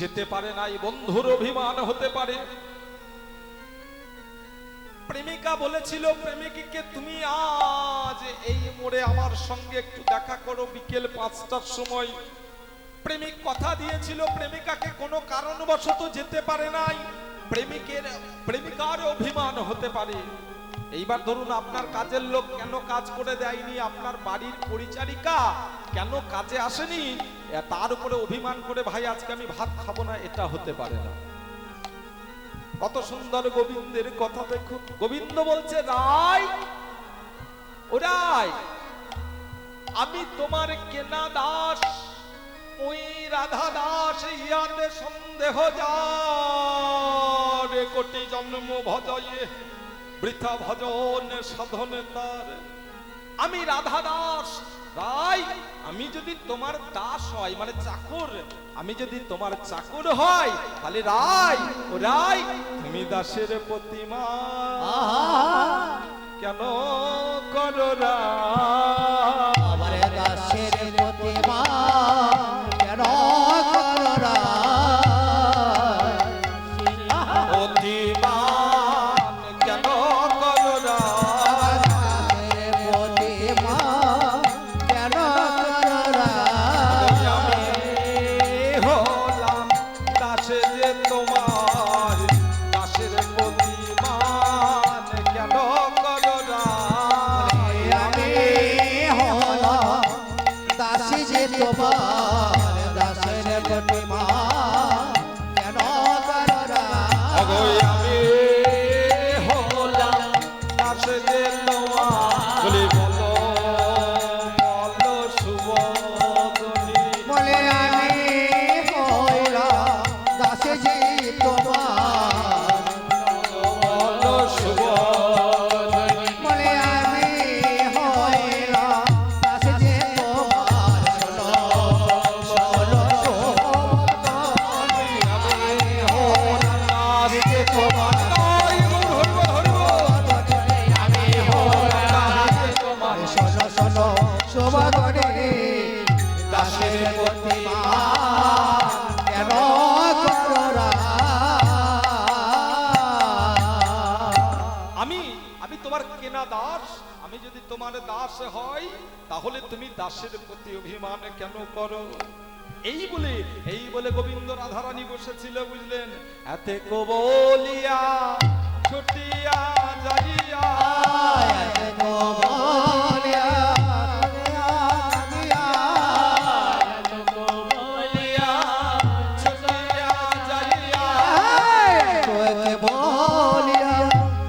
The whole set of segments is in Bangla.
যেতে পারে নাই, বন্ধুর অভিমান হতে পারে। প্রেমিকা বলেছিল প্রেমিককে, তুমি আজ এই মোড়ে আমার সঙ্গে একটু দেখা করো বিকেল 5টার সময়। প্রেমিক কথা দিয়েছিল, প্রেমিকাকে কোনো কারণবশত যেতে পারে নাই। প্রেমিকার অভিমান হতে পারে। এইবার ধরুন আপনার কাজের লোক কেন কাজ করে দেয়নি, আপনার বাড়ির পরিচারিকা কেন কাজে আসেনি, তার উপরে অভিমান করে ভাই আজকে আমি ভাত খাবো না, এটা হতে পারে না। কত সুন্দর গোবিন্দের কথা দেখুন। গোবিন্দ বলছে, রাই ও রাই, আমি তোমার কেনা দাস, ওই রাধা দাস, ইয়াতে সন্দেহ যার, কোটি জন্ম ভজয়ে বৃথা ভজন সাধনে তার। আমি রাধা দাস রাই, আমি যদি তোমার দাস হয় মানে চাকর, আমি যদি তোমার চাকর হয় তাহলে রাই ও রাই, তুমি দাসের প্রতিমা কেন করো রাই, আমার দাসের প্রতিমা কেন করো রাই, প্রতিমান কেন করো রাই, দাসের প্রতিমা কেন করো রাই, আমি হলাম দাসে যে তোমার, দাসের প্রতিমান কেন করো রাই, আমি হলাম দাসী যে তোমার, দাসের প্রতিমা কেন করো রাই, অগোই আমি হলাম দাসে যে তোমার, বলি বলো বলো সুবদনী, বলে আমি হইলাম দাসী যে তোমার, বলো সুবদনী, বলে আমি হইলাম দাসী যে তোমার, শোনো শোনো শোভনী, আমি হইলাম দাস যে তোমার, তাই ধরব ধরব, আমি হইলাম দাস যে তোমার, শোনো শোনো শোভনী, দাসের প্রতিমা কেন করো রাই, আমি তোমার কেনা দাস, আমি যদি তোমার দাস হই তাহলে তুমি দাসের প্রতি অভিমান কেন করো। এই বলে গোবিন্দ রাধারানী বসেছিল, বুঝলেন। এতে বলিয়া ছুটিয়া যাইয়া, ছুটিয়া যাইয়া,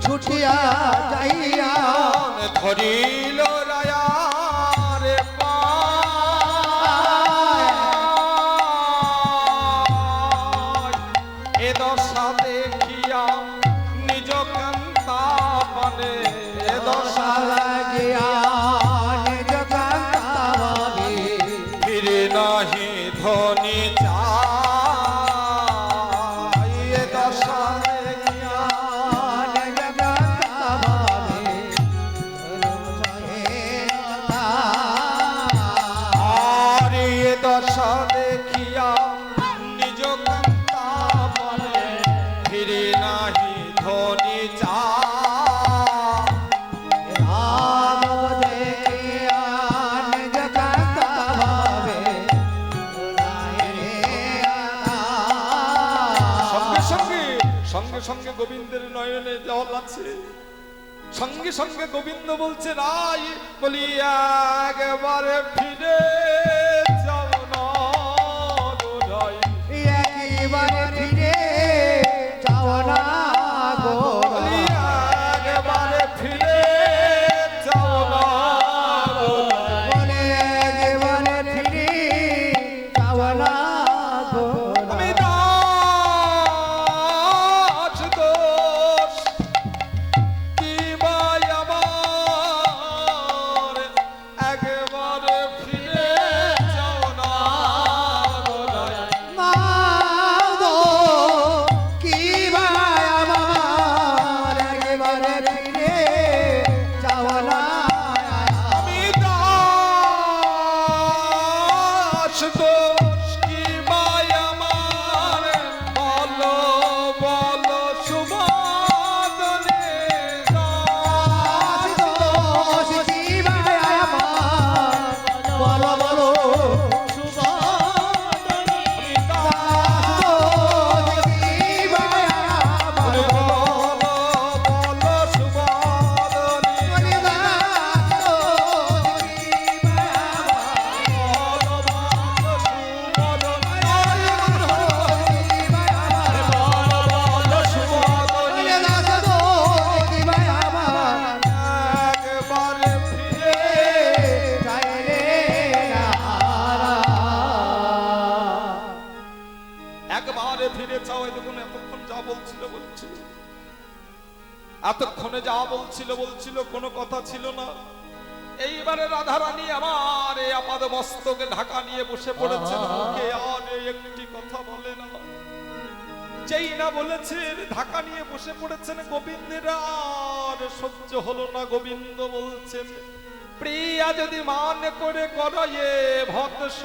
ছুটিয়া যাইয়া ধরিল রায়ার পায়, এ দশা দেখিয়া নিজ কান্তা বনে, এ দশা লাগিয়া নিজ কান্তাবনে, ফিরে নাহি ধনী চাই, এ দশা দেখিয়া নিজ কান্তাবনে, আর এ দশা দেখিয়া নিজ কান্তা বনে, ফিরে নাহি ধনী চাই, রাম দেখিয়া নিজ কান্তাবনে, সঙ্গে সঙ্গে সঙ্গে সঙ্গে গোবিন্দের নয়নে জল আছে। সঙ্গে সঙ্গে গোবিন্দ বলছে, রাই বলি একবারে ফিরে যাও না গো রাই, একেবারে ফিরে যাও না গো বলি রাই, একবারে ফিরে যাও না গো রাই, বলে একেবারে ফিরে যাও না গো আমি রাই, দাস দোষ কি ভাই আমার, একবারে ফিরে যাও না গো রাই, না দোষ একবারে ফিরে চাও। এই দেখুন এতক্ষণ যা বলছিল এতক্ষণে যা বলছিল কোনো কথা ছিল না। এইবারে রাধারানী আমার এই আপাদ মস্তকে ঢাকা নিয়ে বসে পড়েছেন, মুখে আর একটি কথা বলে না। যেই না বলেছেন ঢাকা নিয়ে বসে পড়েছেন, গোবিন্দের আর সহ্য হলো না। গোবিন্দ বলছেন, প্রিয়া যদি মান করে করয়ে ভৎস,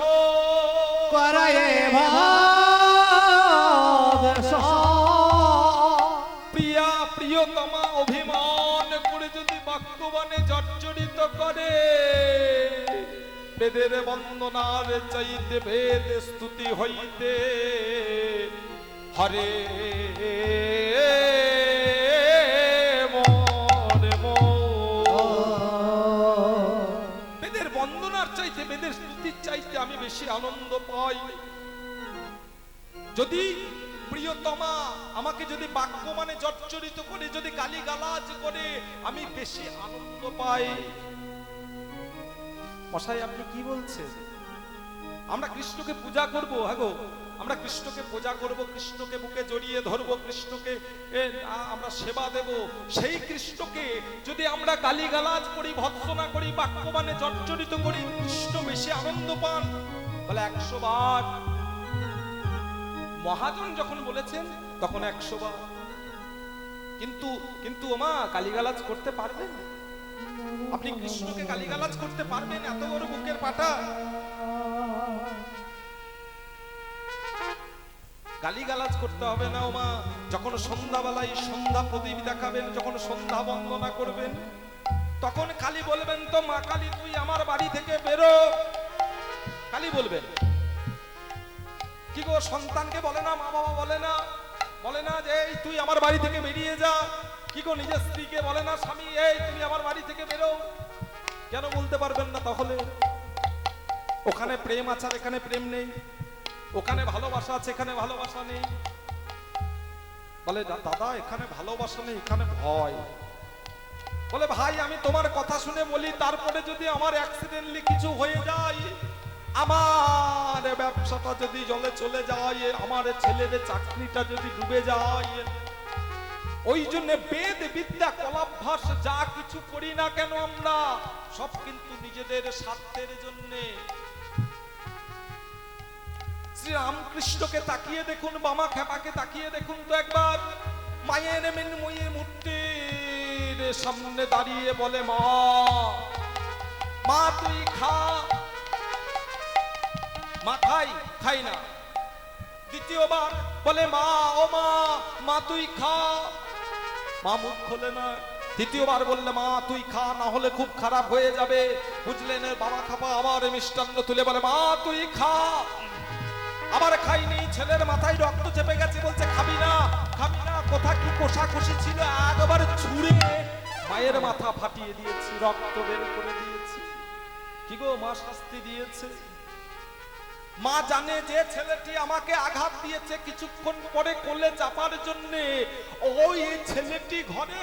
করায়ে ভৎস, প্রিয়া প্রিয়তমা অভিমান করে যদি বাক্যবাণে জর্জরিত করে, বেদের বন্দনার চাইতে বেদ স্তুতি হইতে হরে মনে বেদের বন্দনার চাইতে বেদের স্তুতির চাইতে আমি বেশি আনন্দ পাই। যদি প্রিয়তমা আমাকে যদি বাক্য মানে জর্জরিত করে, যদি গালিগালাজ করে, আমি বেশি আনন্দ পাই। মশাই আপনি কি বলছেন? আমরা কৃষ্ণকে পূজা করব, হ্যাঁ গো, আমরা কৃষ্ণকে পূজা করব, কৃষ্ণকে বুকে জড়িয়ে ধরবো, কৃষ্ণকে আমরা সেবা দেব। সেই কৃষ্ণকে যদি আমরা গালিগালাজ করি, ভৎসনা করি, বাক্য মানে জর্জরিত করি, কৃষ্ণ বেশি আনন্দ পান? বলে 100 বার। মহাজন যখন বলেছেন তখন 100 বার। কিন্তু ওমা গালিগালাজ করতে পারবেন? আপনি কৃষ্ণকে গালিগালাজ করতে পারবেন? এত বড় বুকের পাটা। গালিগালাজ করতে হবে না ওমা। যখন সন্ধ্যাবেলায় সন্ধ্যা প্রদীপ দেখাবেন, যখন সন্ধ্যা বন্দনা করবেন, তখন খালি বলবেন তো, মা কালী তুই আমার বাড়ি থেকে বেরো। খালি বলবেন। কি গো, সন্তানকে বলে না, মা বাবা বলে না যে এই তুই আমার বাড়ি থেকে বেরিয়ে যা? কি গো, নিজের স্ত্রীকে বলে না স্বামী এই তুমি আমার বাড়ি থেকে বেরো? কেন বলতে পারবেন না তাহলে? ওখানে প্রেম আছে আর এখানে প্রেম নেই, ওখানে ভালোবাসা আছে এখানে ভালোবাসা নেই। বলে দাদা এখানে ভালোবাসা নেই, এখানে ভয়। বলে ভাই আমি তোমার কথা শুনে বলি, তারপরে যদি আমার অ্যাক্সিডেন্টলি কিছু হয়ে যায়, আমার ব্যবসাটা যদি জলে চলে যায়, আমার ছেলের চাকরিটা যদি ডুবে যায়, ওই জন্য বেদ বিদ্যা কলাভ্যাস যা কিছু করি না কেন আমরা সব কিন্তু নিজেদের স্বার্থের জন্য। শ্রী রামকৃষ্ণকে তাকিয়ে দেখুন, বামা খেপাকে তাকিয়ে দেখুন তো একবার। মায়ের মৃন্ময়ী মূর্তির সামনে দাঁড়িয়ে বলে, মা মা তুই খা। মা খাই না। দ্বিতীয়বার বলে, মা ও মা মা তুই খা। মা মুখ খোলে না। তৃতীয়বার বললে, মা তুই খা, না হলে খুব খারাপ হয়ে যাবে। বুঝলেন? বাবা খাপা আবার মিষ্টান্ন তুলে বলে, মা তুই খা। আবার খাইনি, ছেলের মাথায় রক্ত চেপে গেছে, বলছে খাবি না। কোথা কি কষাকষি ছিল, একবার ছুঁড়ে মায়ের মাথা ফাটিয়ে দিয়েছি, রক্ত বের করে দিয়েছি। কি গো, মা শাস্তি দিয়েছে। মা জানে যে ছেলেটি আমাকে আঘাত দিয়েছে, কিছুক্ষণ পরে কোলে চাপার জন্য ওই ছেলেটি ঘরে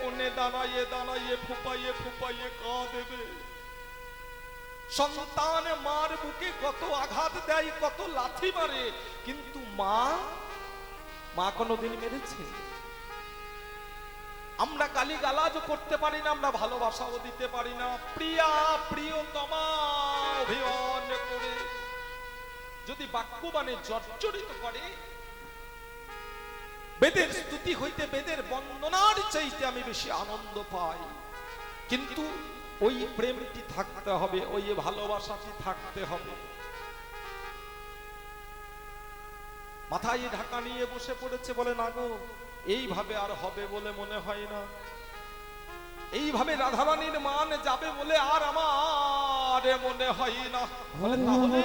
কোণে দাঁড়াইয়ে ফুপাইয়ে কাঁদেবে। সন্তান মার বুকে কত আঘাত দেয়, কত লাথি মারে, কিন্তু মা কোনোদিন মেরেছে? আমরা গালিগালাজ করতে পারি না, আমরা ভালোবাসাও দিতে পারি না। প্রিয়া প্রিয়তমা অভিমান করে যদি বাক্যবাণে জর্জরিত করে, বেদের স্তুতি হইতে বেদের বন্দনার চাইতে আমি বেশি আনন্দ পাই। কিন্তু ওই প্রেমটি থাকতে হবে, ওই ভালোবাসাটি থাকতে হবে। মাথায় ঢাকা নিয়ে বসে পড়েছে, বলে না গো এইভাবে আর হবে বলে মনে হয় না। এইভাবে রাধারানীর মান যাবে বলে আর আমার মনে হয় না। বলে তাহলে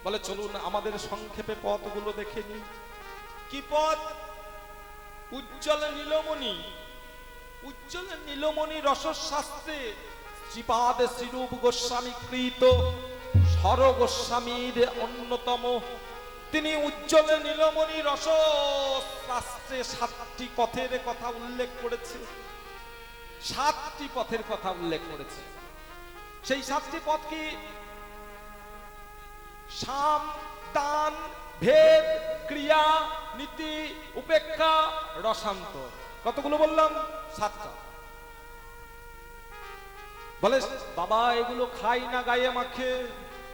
বলে চলুন আমাদের সংক্ষেপে পথগুলো দেখে নি। কি পথ? উজ্জ্বল নীলমণি রসশাস্ত্রে শ্রীপাদ শ্রীরূপ গোস্বামী কৃত সর গোস্বামীর অন্যতম। তিনি উজ্জ্বল নীলমণি রসশাস্ত্রে 7টি পথের কথা উল্লেখ করেছে। 7টি পথের কথা উল্লেখ করেছে। সেই 7টি পথ কি? সাম দান ভেদ ক্রিয়া নীতি উপেক্ষা রসান্ত, কতগুলো বললাম? 7টা। বলে বাবা এগুলো খাই না গায়ে মাখে,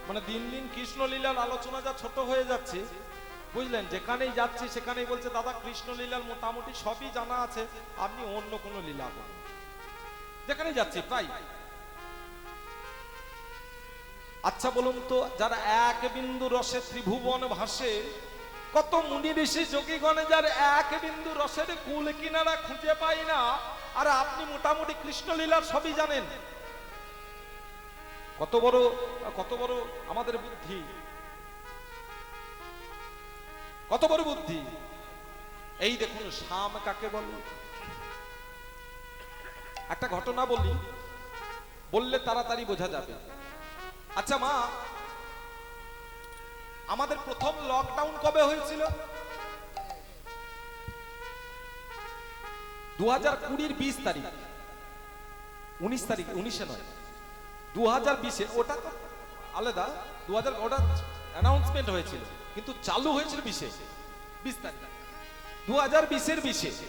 মানে দিন দিন কৃষ্ণলীলার আলোচনা যা ছোট হয়ে যাচ্ছে, বুঝলেন? যেখানেই যাচ্ছি সেখানেই বলছে দাদা কৃষ্ণলীলার মোটামুটি সবই জানা আছে, আপনি অন্য কোনো লীলা করুন। যেখানেই যাচ্ছি প্রায়। আচ্ছা বলুন তো, যারা এক বিন্দু রসে ত্রিভুবন ভাসে, কত মুনি ঋষি যোগীগণে যার এক বিন্দু রসের কুল কিনারা খুঁজে পাই না, আর আপনি মোটামুটি কৃষ্ণলীলার সবই জানেন। কত বড় আমাদের বুদ্ধি, কত বড় বুদ্ধি! এই দেখুন শাম কাকে বলে। একটা ঘটনা বলি, বললে তাড়াতাড়ি বোঝা যাবে। আচ্ছা মা, আমাদের প্রথম লকডাউন কবে হয়েছিল? 2020 20 তারিখ, 19 তারিখ, 19-এ নয়, 2020-এ। ওটা তো আলাদা, 2000 ওটা অ্যানাউন্সমেন্ট হয়েছিল, কিন্তু চালু হয়েছিল 20 তারিখ 2020-এর 20-এ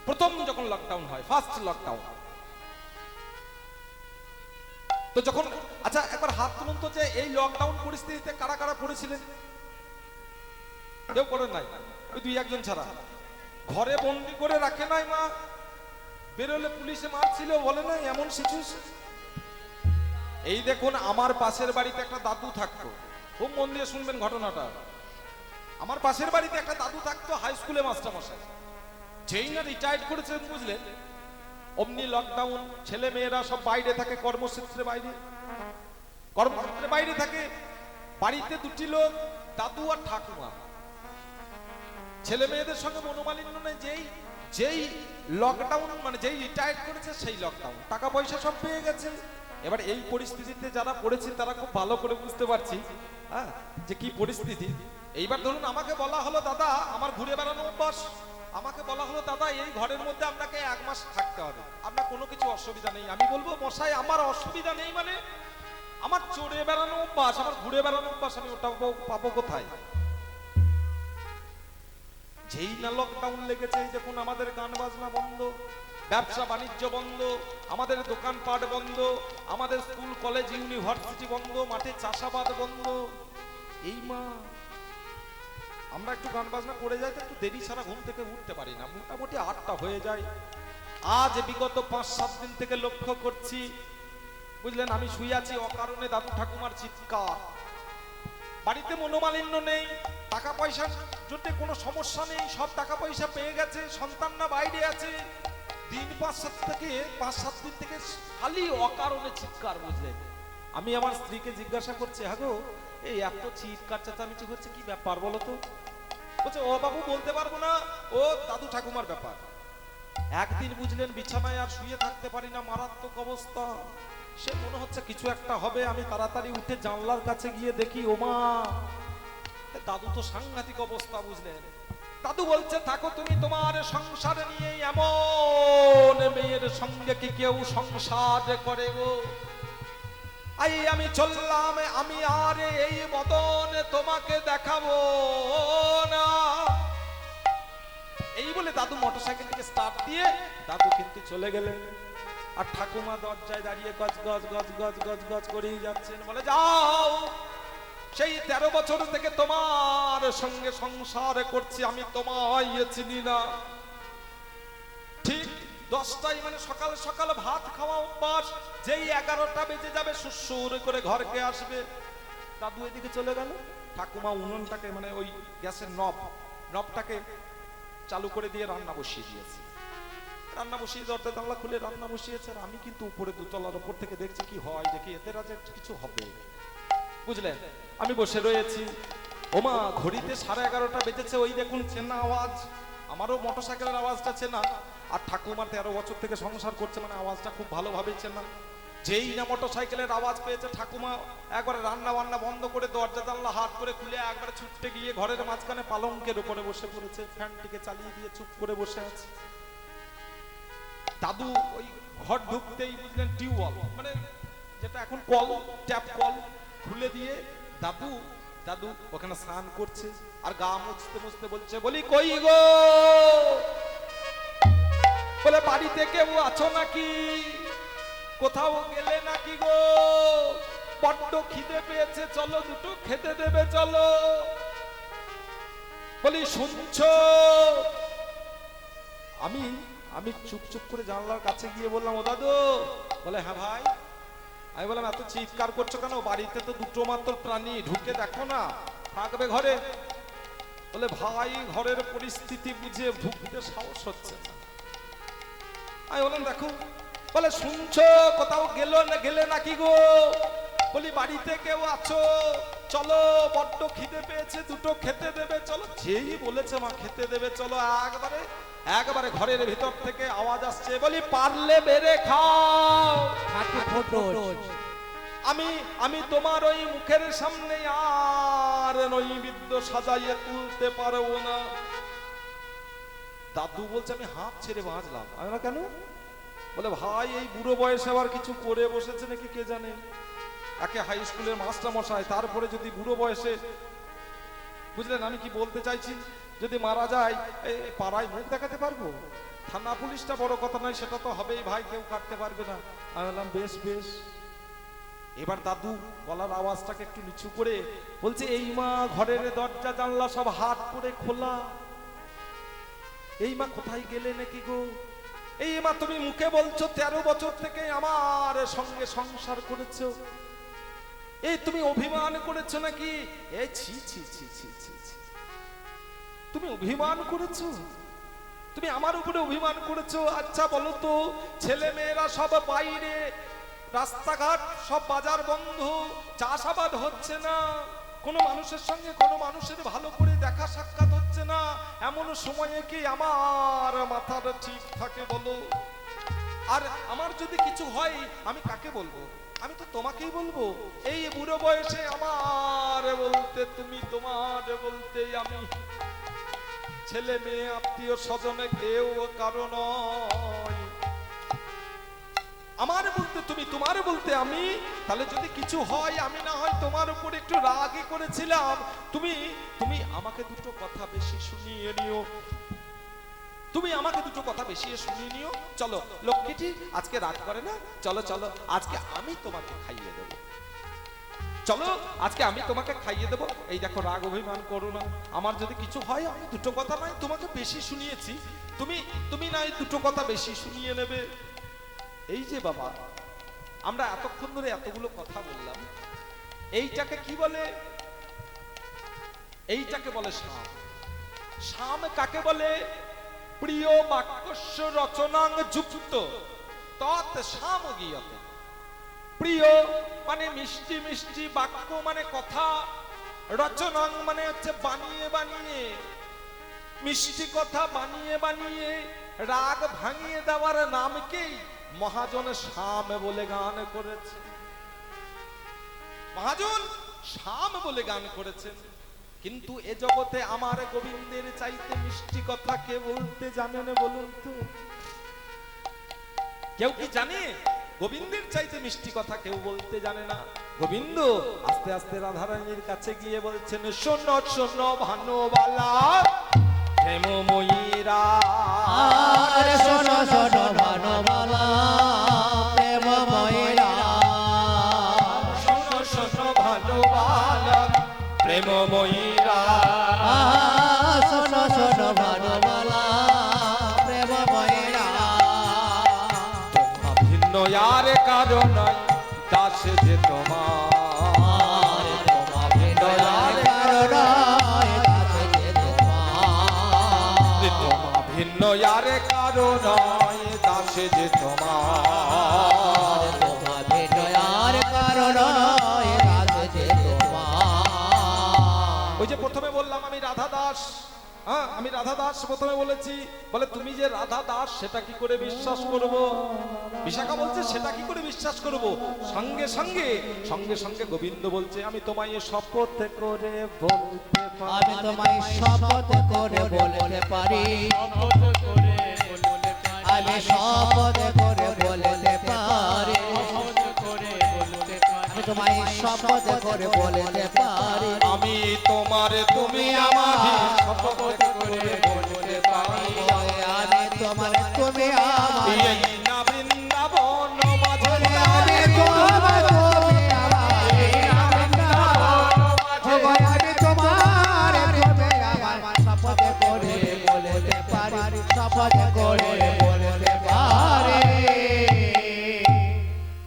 প্রথম যখন লকডাউন হয়, ফার্স্ট লকডাউন। তো যখন, আচ্ছা একবার হাত তুলুন তো, যে এই লকডাউন পরিস্থিতিতে কারা কারা পড়েছিলেন? কেউ করেন নাই, ওই 2-1 ছাড়া। ঘরে বন্দি করে রাখে নাই মা, বেরোলে পুলিশে মারছিল, বলে নাই এমন সিচুয়েশন। এই দেখুন আমার পাশের বাড়িতে একটা দাদু থাকতো, খুব মন দিয়ে শুনবেন ঘটনাটা। আমার পাশের বাড়িতে একটা দাদু থাকতো, হাই স্কুলে মাস্টার মশাই। যেই না রিটায়ার্ড করেছেন, বুঝলেন, অমনি লকডাউন, ছেলে মেয়েরা সব বাইরে থাকে, কর্মক্ষেত্রে বাইরে থাকে। বাড়িতে 2টি লোক, দাদু আর ঠাকুমা। ছেলে মেয়েদের সঙ্গে মনোমালিন্য নেই। যেই লকডাউন, মানে যেই রিটায়ার্ড করেছে সেই লকডাউন, টাকা পয়সা সব পেয়ে গেছে। এবার এই পরিস্থিতিতে যারা পড়েছে তারা খুব ভালো করে বুঝতে পারছি, হ্যাঁ, যে কি পরিস্থিতি। এইবার ধরুন আমাকে বলা হলো দাদা, আমার ঘুরে বেড়ানো অভ্যাস, আমাকে বলা হলো দাদা এই ঘরের মধ্যে আপনাকে 1 মাস থাকতে হবে, আপনার কোনো কিছু অসুবিধা নেই। আমি বলবো মশাই আমার অসুবিধা নেই মানে, আমার চড়ে বেড়ানো অভ্যাস, আমার ঘুরে বেড়ানো অভ্যাস, আমি ওটা পাবো কোথায়? যেই না লকডাউন লেগেছে, এই দেখুন আমাদের গান বাজনা বন্ধ, ব্যবসা বাণিজ্য বন্ধ, আমাদের দোকানপাট বন্ধ, আমাদের স্কুল কলেজ ইউনিভার্সিটি বন্ধ, মাঠে চাষাবাদ বন্ধ। এই মা, আমরা একটু গান বাজনা করে যাই তো একটু দেরি ছাড়া ঘুম থেকে উঠতে পারি না, মোটামুটি 8টা হয়ে যায়। আজ বিগত 5-7 দিন থেকে লক্ষ্য করছি, বুঝলেন, আমি শুয়ে আছি, অকারণে দাদু ঠাকুমার চিৎকার। বাড়িতে মনোমালিন্য নেই, টাকা পয়সার জন্য কোনো সমস্যা নেই, সব টাকা পয়সা পেয়ে গেছে, সন্তানরা বাইরে আছে। দিন 5-7 দিন থেকে খালি অকারণে চিৎকার, বুঝলেন। আমি আমার স্ত্রীকে জিজ্ঞাসা করছি, হ্যাঁ গো, এই এত চিৎকার চেঁচামেচি হচ্ছে, কি ব্যাপার বলো তো? বলছে ও বাবু বলতে পারবো না, ও দাদু ঠাকুমার ব্যাপার। একদিন বুঝলেন বিছানায় আর শুয়ে থাকতে পারি না, মারাত্মক অবস্থা। সে মনে হচ্ছে কিছু একটা হবে, আমি তাড়াতাড়ি উঠে জানলার কাছে গিয়ে দেখি, ওমা দাদু তো সাংঘাতিক অবস্থা, বুঝলেন। দাদু বলছে থাকো তুমি তোমার সংসার নিয়ে, এমন মেয়ের সঙ্গে কি কেউ সংসার করে গো? আমি চললাম, আমি আর এই বদন তোমাকে দেখাবো না। এই বলে দাদু মোটরসাইকেল থেকে স্টার্ট দিয়ে দাদু কিন্তু চলে গেলেন, আর ঠাকুমা দরজায় দাঁড়িয়ে গজ গজ গজ গজ গজ গজ করেই যাচ্ছেন। বলে যাও, সেই 13 বছর থেকে তোমার সঙ্গে সংসার করছি, আমি তোমায় চিনি না। ঠিক 10টায়, মানে সকাল সকাল ভাত খাওয়া অভ্যাস, যেই 11টা বেজে যাবে সুসুর করে ঘরকে আসবে। দাদু এদিকে চলে গেল, ঠাকুমা উনুনটাকে, মানে ওই গ্যাসের নবটাকে চালু করে দিয়ে রান্না বসিয়ে দিয়েছে। রান্না বসিয়ে দরজা জানলা খুলে রান্না বসিয়েছে, আর আমি কিন্তু উপরে 2তলার উপর থেকে দেখছি কি হয়, দেখি এদের আজ কিছু হবে, বুঝলেন। আমি বসে রয়েছি, ওমা ঘড়িতে 11:30 বেজেছে, ওই দেখুন চেনা আওয়াজ, আমারও মোটরসাইকেলের আওয়াজটা চেনা, আর ঠাকুমার 13 বছর থেকে সংসার করছে, মানে আওয়াজটা খুব ভালোভাবে চেনা। যেই না মোটরসাইকেলের আওয়াজ পেয়েছে, ঠাকুমা একবারে রান্না বান্না বন্ধ করে দরজা জানলা হাত করে খুলে একবারে ছুটতে গিয়ে ঘরের মাঝখানে পালঙ্কের উপরে বসে পড়েছে, ফ্যানটিকে চালিয়ে দিয়ে চুপ করে বসে আছে। দাদু ওই ঘর ঢুকতেই, বুঝলেন, টিউবওয়েল, মানে যেটা এখন কল, ট্যাপ কল খুলে দিয়ে দাদু দাদু ওখানে স্নান করছে আর গা মুছতে মুছতে বলছে, বলি কই গো, বলে বাড়িতে কেউ আছো নাকি, কোথাও গেলে নাকি গো, বড্ড খিদে পেয়েছে, চলো দুটো খেতে দেবে চলো। বলি শুনছো? আমি আমি চুপ চুপ করে জানলার কাছে গিয়ে বললাম, ও দাদু। বলে হ্যাঁ ভাই। আমি বললাম এত চিৎকার করছো কেন, বাড়িতে তো দুটো মাত্র প্রাণী, ঢুকে দেখো না, থাকবে ঘরে। বলে ভাই ঘরের পরিস্থিতি বুঝে ঢুকতে সাহস হচ্ছে না। আমি বললাম দেখো। বলে শুনছো, কোথাও গেলে নাকি গো, বলি বাড়িতে কেউ আছো, চলো বড্ড খিদে পেয়েছে, দুটো খেতে দেবে চলো। যেই বলেছে মা খেতে দেবে চলো, একবারে ঘরের ভিতর থেকে আওয়াজ আসছে, বলি পারলে বেড়ে খাও। আমি তোমার ওই মুখের সামনে আর নৈবেদ্য সাজাইয়ে তুলতে পারবো না। দাদু বলছে আমি হাঁপ ছেড়ে বাঁচলাম। আমি না কেন? বলে ভাই এই বুড়ো বয়সে আবার কিছু করে বসেছে নাকি কে জানে, একে হাই স্কুলের মাস্টার মশাই, তারপরে যদি বুড়ো বয়সে, বুঝলেন আমি কি বলতে চাইছি, যদি মারা যায় পাড়ায় মুখ দেখাতে পারবো? থানা পুলিশটা বড় কথা নয়, সেটা তো হবেই ভাই, কেউ কাটতে পারবে না। আমি বললাম বেশ বেশ। এবার দাদু গলার আওয়াজটাকে একটু নিচু করে বলছে, এই মা ঘরের দরজা জানলা সব হাত করে খোলা। এই মা কোথায় গেলে নাকি গো? এই মা তুমি মুখে বলছো 13 বছর থেকে আমার সঙ্গে সংসার করেছো, এই তুমি অভিমান করেছো নাকি? এই ছি ছি ছি ছি ছি ছি, তুমি অভিমান করেছো, তুমি আমার উপরে অভিমান করেছো। আচ্ছা বলো তো, ছেলে মেয়েরা সব বাইরে, রাস্তাঘাট সব বাজার বন্ধ, চাষাবাদ হচ্ছে না, কোনো মানুষের সঙ্গে কোনো মানুষের ভালো করে দেখা সাক্ষাৎ হচ্ছে না, এমন সময়ে কি আমার মাথাটা ঠিক থাকে বলো? আর আমার যদি কিছু হয় আমি কাকে বলবো? আমি তো তোমাকেই বলবো। এই বুড়ো বয়সে আমার বলতে তুমি, তোমার বলতে আমি, ছেলে মেয়ে আত্মীয় স্বজনে কেউ কারো নয়। আমার বলতে তুমি, তোমার বলতে আমি। তাহলে যদি কিছু হয়, আমি না হয় তোমার উপর একটু রাগই করেছিলাম, তুমি আমাকে দুটো কথা বেশি শুনিয়ে নিও, তুমি আমাকে দুটো কথা বেশি শুনিয়ে নিও। চলো লক্ষ্মীটি, আজকে রাগ করে না, চলো চলো আজকে আমি তোমাকে খাইয়ে দেবো, চলো আজকে আমি তোমাকে খাইয়ে দেবো। এই দেখো রাগ অভিমান করো না, আমার যদি কিছু হয় আমি দুটো কথা নয় তোমাকে বেশি শুনিয়েছি, তুমি নয় দুটো কথা বেশি শুনিয়ে নেবে। এই যে বাবা, আমরা এতক্ষণ ধরে এতগুলো কথা বললাম, এইটাকে কি বলে? এইটাকে বলে শাম। শাম কাকে বলে? প্রিয় বাক্যস্য রচনাং যুক্ত তৎ শাম গীয়তে। প্রিয় মানে মিষ্টি মিষ্টি, বাক্য মানে কথা, রচনাং মানে হচ্ছে বানিয়ে বানিয়ে, মিষ্টি কথা বানিয়ে বানিয়ে রাগ ভাঙিয়ে দেওয়ার নামকেই মহাজন শাম বলে গান করেছে। মহাজন শাম বলে গান করেছেন। কিন্তু এ জগতে আমার গোবিন্দের চাইতে মিষ্টি কথা কে বলতে জানে না বলুন তো? কেউ কি জানে? গোবিন্দের চাইতে মিষ্টি কথা কেউ বলতে জানে না। গোবিন্দ আস্তে আস্তে রাধারানীর কাছে গিয়ে বলছেন, শোনো শোনো ভানুবালা প্রেমময়ীরা, আরে শোনো শোনো ভানুবালা প্রেমময়ীরা, শোনো শোনো ভানুবালা প্রেমময়ীরা, শোনো শোনো ভানুবালা প্রেমময়ীরা, তোমা ভিন্ন আর কারো নাই, দাস যে তোমার, তোমা ভিন্ন আর কারো নাই, দাস যে তোমার, তোমা ভিন্ন আর কারো নয়, দাস যে তোমার, তোমা ভিন্ন আর কারো নাই, দাস যে তোমার। ওই যে প্রথমে বললাম আমি রাধা দাস, হ্যাঁ আমি রাধা দাস প্রথমে বলেছি, বলে তুমি যে রাধা দাস সেটা কি করে বিশ্বাস করব? বিশাখা বলছে সেটা কি করে বিশ্বাস করব? সঙ্গে সঙ্গে সঙ্গে সঙ্গে গোবিন্দ বলছে, আমি তোমায় শপথ করে বলতে পারি, আমি তোমায় শপথ করে বলতে পারি, আমি শপথ করে বলতে পারি, আমি তোমায় শপথ করে বলতে পারি, আমি তোমার তুমি আমার শপথ করে বলতে পারি, আমি তোমার তুমি আমার, এই না বৃন্দাবন মাঝে আমি তোমার তুমি আমার, আমি তোমার তুমি আমার, শপথ করে বলতে পারি, শপথ করে বলতে পারি।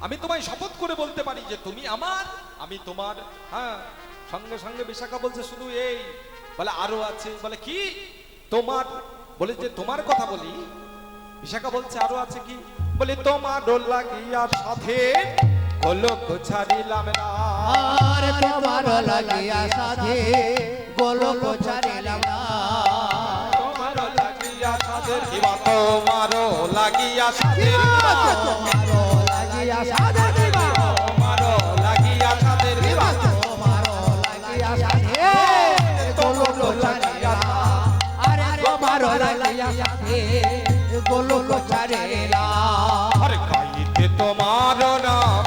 আমি তোমায় শপথ করে বলতে পারি যে তুমি আমার, আমি তোমার। হ্যাঁ, সঙ্গে সঙ্গে বিশাখা বলছে শুধু এই, বলে আরো আছে, বলে কি তোমার, বলে যে তোমার কথা বলি। বিশাখা বলছে আরো আছে কি, বলে তোমার লাগিয়া সাথে গোলক ছাড়িলাম না, আর তোমার লাগিয়া সাধে গোলক ছাড়িলাম না, তোমার লাগিয়া সাথে দিবা, তোমার লাগিয়া সাথে তোমার লাগিয়া সাধে দিবা, তোমার লাগিয়া সাথে দিবা, তোমার লাগিয়া সাধে গোলক ছাড়িলাম না, আরে তোমার লাগিয়া সাধে গোলক ছাড়িলাম, আরে গাইতে তোমার নাম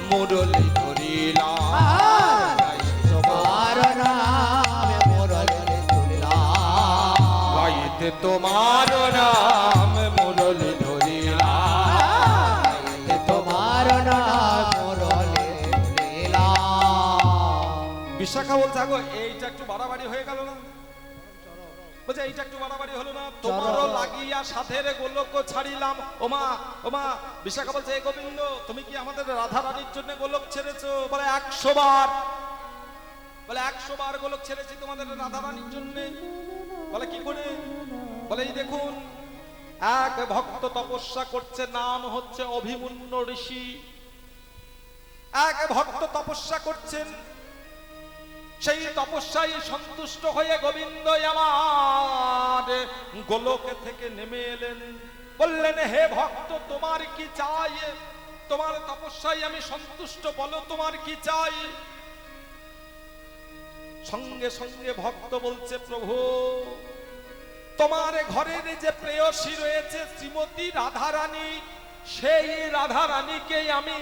মুরলি ধরিলাম, তোমার নামে মুরলি তুলিলাম, গাইতে তোমার নাম মুরলি ধরিলাম। তোমার নাম মুরলি তুলিলাম। বিশাখা বলছে আগো এইটা একটু বাড়াবাড়ি হয়ে গেল না, বলছে এইটা একটু বাড়াবাড়ি হলো না, তোমারও লাগিয়া সাথের গোলক ছাড়িলাম। ওমা ওমা, বিশাখা বলছে এ গোবিন্দ তুমি কি আমাদের রাধা রানীর জন্য গোলক ছেড়েছো? বলে 100 বার, বলে 100 বার গোলক ছেড়েছি তোমাদের রাধা রানীর জন্য। বলে কি করে? বলে এই দেখুন, এক ভক্ত তপস্যা করছে, নাম হচ্ছে অভিমন্যু ঋষি। এক ভক্ত তপস্যা করছেন, সেই তপস্যায় সন্তুষ্ট হয়ে গোবিন্দ আমার গোলকে থেকে নেমে এলেন, বললেন হে ভক্ত তোমার কি চাই? তোমার তপস্যায় আমি সন্তুষ্ট, বলো তোমার কি চাই? সঙ্গে সঙ্গে ভক্ত বলছে প্রভু তোমার ঘরের যে প্রেয়সী রয়েছে শ্রীমতী রাধারানী, সেই রাধারানীকে আমি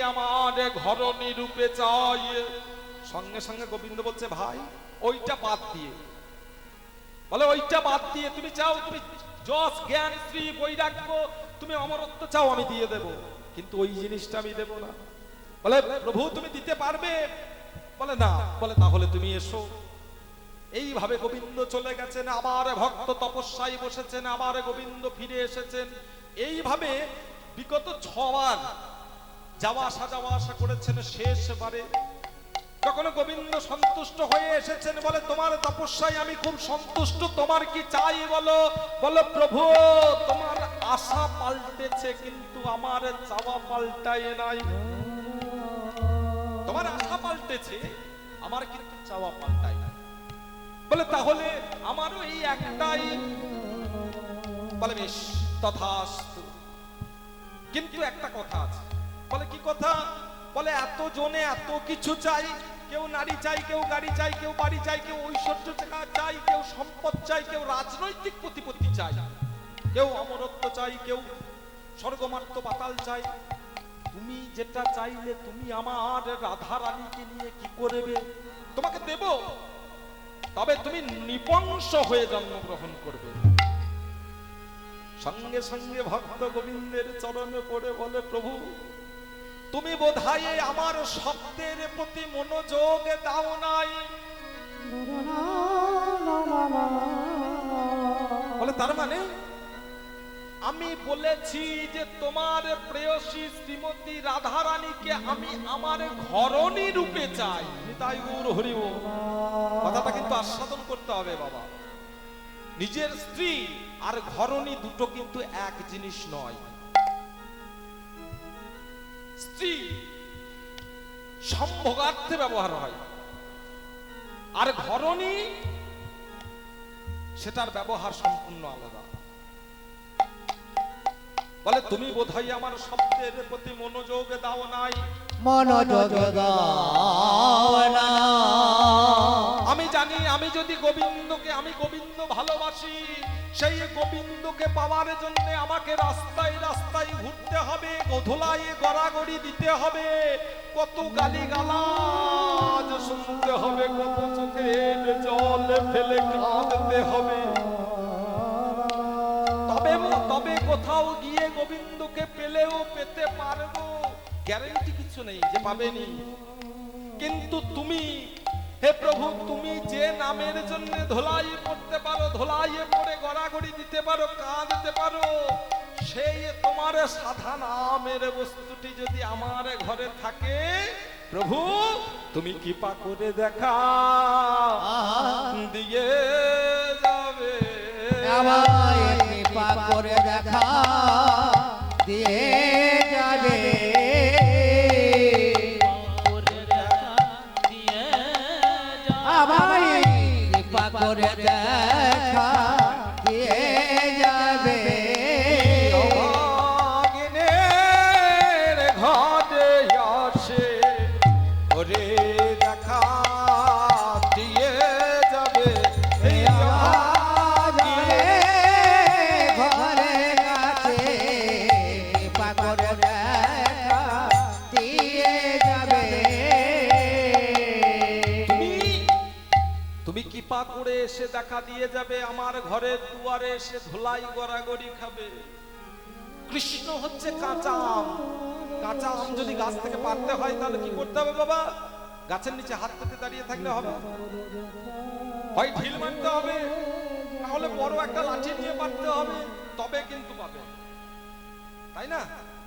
আমার ঘরণী রূপে চাই। সঙ্গে সঙ্গে গোবিন্দ বলছে ভাই ওইটা বাদ দিয়ে, বলে ওইটা বাদ দিয়ে তুমি চাও, তুমি যশ জ্ঞান শ্রী বৈরাগ্য তুমি অমরত্ব চাও, আমি দিয়ে দেব, কিন্তু ওই জিনিসটা আমি দেব না। বলে প্রভু তুমি দিতে পারবে? বলে না। বলে তাহলে তুমি এসো। এইভাবে গোবিন্দ চলে গেছেন, আবার ভক্ত তপস্যায় বসেছেন, আবার গোবিন্দ ফিরে এসেছেন। এইভাবে বিগত 6 বার যাওয়া আসা করেছেন। শেষবারে যখন গোবিন্দ সন্তুষ্ট হয়ে এসেছেন, বলে তোমার তপস্যায় আমি খুব সন্তুষ্ট, তোমার কি চাই বলো? বলো প্রভু তোমার আশা পাল্টেছে কিন্তু আমার চাওয়া পাল্টায় নাই। তোমার আশা পাল্টেছে, আমার কিন্তু চাওয়া পাল্টায় নাই। বলে তাহলে আমারও এই একটাই। বলে বেশ তথাস্তু, কিন্তু একটা কথা আছে। বলে কি কথা? বলে এত জনে এত কিছু চাই, কেউ নারী চাই, কেউ গাড়ি চাই, কেউ বাড়ি চাই, কেউ ঐশ্বর্য চাই, কেউ সম্পদ চাই, কেউ রাজনৈতিক প্রতিপত্তি চাই, কেউ অমরত্ব চাই, কেউ স্বর্গমার্ত পাতাল চাই। তুমি যেটা চাইলে তুমি আমার রাধা রানীকে নিয়ে কি করবে? তোমাকে দেব, তবে তুমি নিপংস হয়ে জন্মগ্রহণ করবে। সঙ্গে সঙ্গে ভক্ত গোবিন্দের চরণে পড়ে বলে প্রভু তুমি বোধহয় আমার শব্দের প্রতি মনোযোগ দাও নাই। বলে তার মানে আমি বলেছি যে তোমার প্রেয়সী শ্রীমতী রাধারানীকে আমি আমার ঘরণী রূপে চাই। তাই গুরু হরিব, কথাটা কিন্তু আস্বাদন করতে হবে বাবা। নিজের স্ত্রী আর ঘরণী দুটো কিন্তু এক জিনিস নয়। স্ত্রী সম্ভোগার্থে ব্যবহার হয়, আর ঘরণী সেটার ব্যবহার সম্পূর্ণ আলাদা। বলে তুমি বোধহয় আমার শব্দের প্রতি মনোযোগ দাও নাই। মনোযোগ দাও না, আমি জানি জানি আমি যদি গোবিন্দকে, আমি গোবিন্দ ভালোবাসি, সেই গোবিন্দকে পাওয়ার জন্য আমাকে রাস্তায় রাস্তায় ঘুরতে হবে, গোধলায় গড়াগড়ি দিতে হবে, কত গালিগালাজ শুনতে হবে, কত চোখের জল ফেলে কাঁদতে হবে, তবে কোথাও গিয়ে গোবিন্দকে পেলেও পেতে পারবো, গ্যারান্টি কিছু নেই যে পাবেনি। কিন্তু তুমি, হে প্রভু, তুমি যে নামের জন্য ধোলাইয়ে পড়তে পারো, ধোলাইয়ে পড়ে গড়াগড়ি দিতে পারো, কাঁদতে পারো, সেই তোমার সাধা নামের বস্তুটি যদি আমার ঘরে থাকে, প্রভু তুমি কৃপা করে দেখা দিয়ে যাবে, আমায় কৃপা করে দেখা দিয়ে যাবে, আমায় কৃপা করে দেখা দিয়ে যাবে, অভাগিনীর ঘরে আসে ওরে দেখা দিয়ে যাবে, এই ঘরে কাছে কৃপা করে দেখা দিয়ে যাবে, তুমি কৃপা করে এসে দেখা দিয়ে যাবে, আমার ঘরের দুয়ারে এসে ধুলাই গড়াগড়ি খাবে। কৃষ্ণ হচ্ছে কাঁচা আম, কাঁচা আম যদি গাছ থেকে পাড়তে হয় তাহলে কি করতে হবে বাবা? গাছের নিচে হাত পেতে দাঁড়িয়ে থাকলে হবে? হয় ঢিল মারতে হবে, তাহলে বড় একটা লাঠি নিয়ে পারতে হবে, তবে কিন্তু পাবে, তাই না?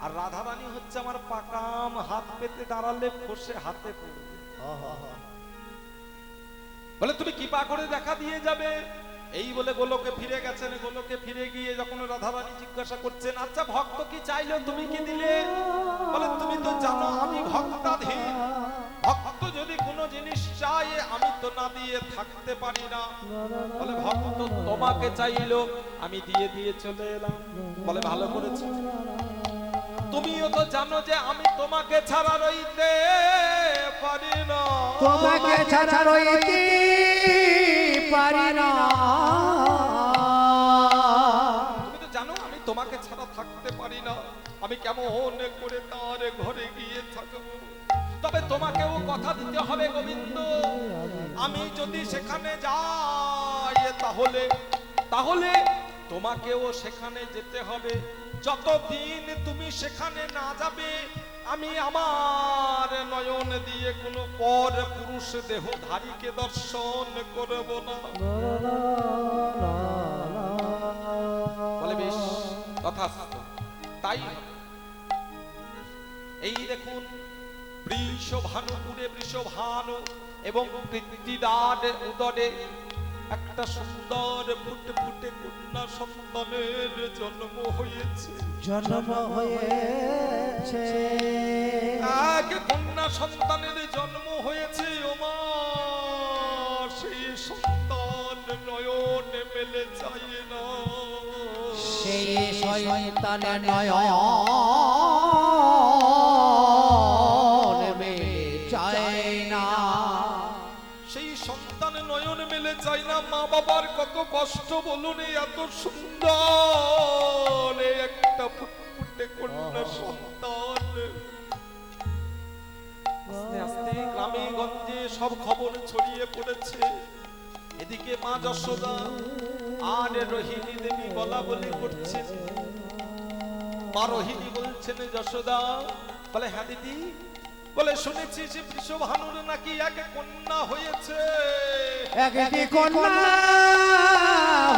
আর রাধারানী হচ্ছে আমার পাকাম, হাত পেতে দাঁড়ালে ফসে হাতে পড়বে। বলে তুমি কৃপা করে দেখা দিয়ে যাবে, এই বলে গোলকে ফিরে গেছেন। গোলকে ফিরে গিয়ে যখন রাধারানী জিজ্ঞাসা করছেন, আচ্ছা ভক্ত কি চাইলো, তুমি কি দিলে? বলে তুমি তো জানো আমি ভক্তাধীন, ভক্ত যদি কোনো জিনিস চায় আমি তো না দিয়ে থাকতে পারি না। বলে ভক্ত তোমাকে চাইলো, আমি দিয়ে দিয়ে চলে এলাম। বলে ভালো করেছো, তুমিও তো জানো যে আমি তোমাকে ছাড়া রইতে পারি না, তোমাকে ছাড়া রইতে পারি না, তুমি তো জানো আমি তোমাকে ছাড়া থাকতে পারি না, আমি কেমন করে তার ঘরে গিয়ে থাকবো। তবে তোমাকেও কথা দিতে হবে গোবিন্দ, আমি যদি সেখানে যাই তাহলে তোমাকেও সেখানে যেতে হবে। যতদিন তুমি সেখানে না যাবে আমি আমার নয়ন দিয়ে কোনো পর পুরুষ দেহধারীকে দর্শন করব না। বলে বেশ, তথাস্তু, তাই এই দেখুন বৃষভানুপুরে বৃষভানু এবং পৃথ্বীদার উদরে একটা সুন্দর ফুটে ফুটে কন্যা সন্তানের জন্ম হয়েছে, জন্ম হয়েছে, এক কন্যা সন্তানের জন্ম হয়েছে। ওমা সেই সন্তান নয়ন মেলে যায় না, সেই শয়তানের নয়ন মেলে যায় না, সেই সন্তান নয়ন মেলে যায় না। মা বাবার কত কষ্ট বলুন, এত সুন্দর একটা ফুটফুটে কন্যা সন্তান। আস্তে আস্তে গ্রামে গঞ্জে সব খবর ছড়িয়ে পড়েছে। এদিকে মা যশোদা আর রোহিণী দেবী বলা বলি করছেন। মা রোহিণী বলছেন যশোদা, বলে হ্যাঁ দিদি, বলে শুনেছি যে বৃষভানুর নাকি এক কন্যা হয়েছে, একটি কন্যা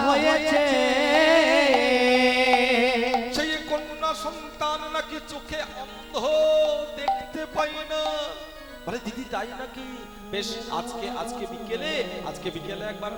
হয়েছে, সেই কন্যা সন্তান নাকি চোখে অন্ধ, দেখতে পাই না। বলে দিদি তাই নাকি? বেশ, আজকে বিকেলে একবার